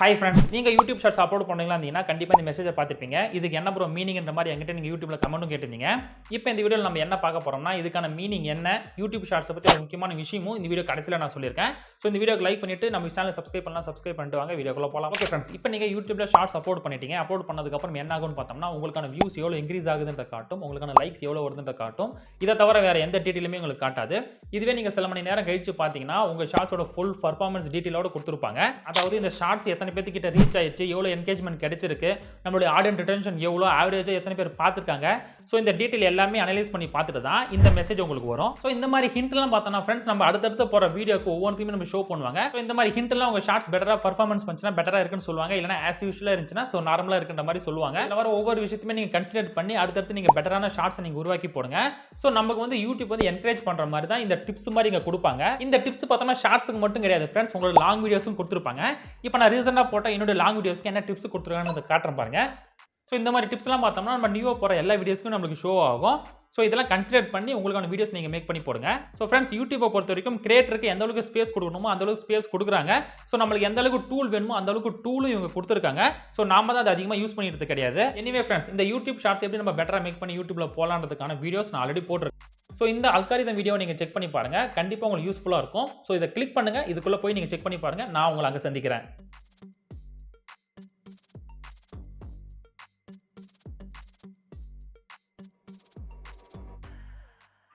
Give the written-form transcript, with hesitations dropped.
Hi friends, நீங்க YouTube shorts upload பண்ணீங்களா இருந்தீங்கன்னா கண்டிப்பா இந்த மெசேஜை பார்த்திருப்பீங்க. இதுக்கு என்ன ப்ரோ மீனிங்ன்ற மாதிரி என்கிட்ட நீங்க YouTubeல கமெண்ட்டும் கேட்டிருந்தீங்க. இப்போ இந்த வீடியோல நம்ம என்ன பார்க்க போறோம்னா இதுக்கான மீனிங் என்ன, YouTube ஷார்ட்ஸ் பத்தி ஒரு முக்கியமான விஷயமும் இந்த வீடியோ கடைசில நான் சொல்லியிருக்கேன். சோ இந்த வீடியோக்கு லைக் பண்ணிட்டு நம்ம சேனலை சப்ஸ்கிரைப் பண்ணலாம், சப்ஸ்கிரைப் பண்ணிட்டு வாங்க வீடியோக்குள்ள போலாம். ஓகே फ्रेंड्स, இப்போ நீங்க YouTubeல ஷார்ட்ஸ் அப்லோட் பண்ணிட்டீங்க. அப்லோட் பண்ணதுக்கு அப்புறம் என்ன ஆகும்னு பார்த்தோம்னா உங்களுக்கான வியூஸ் எவ்வளவு இன்கிரீஸ் ஆகுதுன்றத காட்டும், உங்களுக்கான லைக்ஸ் எவ்வளவு வருதுன்றத காட்டும். இத தவிர வேற எந்த டீடைலுமே உங்களுக்கு காட்டாது. இதுவே நீங்க சில மணி நேரம் கழிச்சு பாத்தீங்கன்னா உங்க ஷார்ட்ஸோட ஃபுல் பெர்ஃபார்மன்ஸ் டீடைலோட கொடுத்திருப்பாங்க. அதாவது இந்த ஷார்ட்ஸ் எத்தனை பேர் கிட்ட ரீச் ஆயிச்சு, எவ்வளவு என்கேஜ்மென்ட் கிடைச்சிருக்கு, நம்மளுடைய ஆடியன்ஸ் ரிட்டென்ஷன் எவ்வளவு, ஆவரேஜா எத்தனை பேர் பார்த்திருக்காங்க, சோ இந்த டீடைல் எல்லாமே அனலைஸ் பண்ணி பார்த்துட்டு தான் இந்த மெசேஜ் உங்களுக்கு வரும். சோ இந்த மாதிரி ஹிண்ட் எல்லாம் பார்த்தோம்னா फ्रेंड्स நம்ம அடுத்தடுத்து போற வீடியோக்கு ஒவ்வொருத்தையும் நம்ம ஷோ பண்ணுவாங்க. சோ இந்த மாதிரி ஹிண்ட் எல்லாம் உங்க ஷார்ட்ஸ் பெட்டரா பெர்ஃபார்மன்ஸ் பண்ணுச்சுனா பெட்டரா இருக்குன்னு சொல்லுவாங்க, இல்லனா as usual இருந்துச்சுனா சோ நார்மலா இருக்குன்ற மாதிரி சொல்லுவாங்க. இதுல வர ஒவ்வொரு விஷயத்தையுமே நீங்க கன்சிடர் பண்ணி அடுத்தடுத்து நீங்க பெட்டரான ஷார்ட்ஸ் நீங்க உருவாக்கி போடுங்க. சோ நமக்கு வந்து YouTube வந்து என்கரேஜ் பண்ற மாதிரி தான் இந்த டிப்ஸ் மாதிரி இங்க கொடுப்பாங்க. இந்த டிப்ஸ் பார்த்தோம்னா ஷார்ட்ஸ்க்கு மட்டும் கிடையாது फ्रेंड्स, உங்களோட லாங் வீடியோஸும் கொடுத்திருப்பாங்க. இப்போ நான் ரீசன்ட்டா போட்ட என்னோட லாங் வீடியோஸ்க்கு என்ன டிப்ஸ் கொடுத்திருக்காங்கன்னு காட்டுறேன் பாருங்க. சோ இந்த மாதிரி டிப்ஸ் எல்லாம் பார்த்தோம்னா நம்ம நியூவா போற எல்லா வீடியோஸ்க்கும் நமக்கு ஷோ ஆகும். சோ இதெல்லாம் கன்சிடர் பண்ணி உங்களுக்கான வீடியோஸ் நீங்க மேக் பண்ணி போடுங்க. சோ फ्रेंड्स YouTube பொறுத்த வரைக்கும் கிரியேட்டருக்கு எந்த அளவுக்கு ஸ்பேஸ் கொடுக்கணுமோ அந்த அளவுக்கு ஸ்பேஸ் கொடுக்குறாங்க. சோ நமக்கு எந்த அளவுக்கு டூல் வேணுமோ அந்த அளவுக்கு டூலும் இவங்க கொடுத்திருக்காங்க. சோ நாம தான் அதை அதிகமா யூஸ் பண்ணிட்டு கிடையாது. எனிவே फ्रेंड्स, இந்த YouTube ஷார்ட்ஸ் எப்படி நம்ம பெட்டரா மேக் பண்ணி YouTubeல போலாம்ன்றதுக்கான வீடியோஸ் நான் ஆல்ரெடி போட்டுருக்கேன். சோ இந்த அல்காரிதம் வீடியோ நீங்க செக் பண்ணி பாருங்க, கண்டிப்பா உங்களுக்கு யூஸ்ஃபுல்லா இருக்கும். சோ இத கிளிக் பண்ணுங்க, இதுக்குள்ள போய் நீங்க செக் பண்ணி பாருங்க. நான் உங்களை அங்க சந்திக்கிறேன்.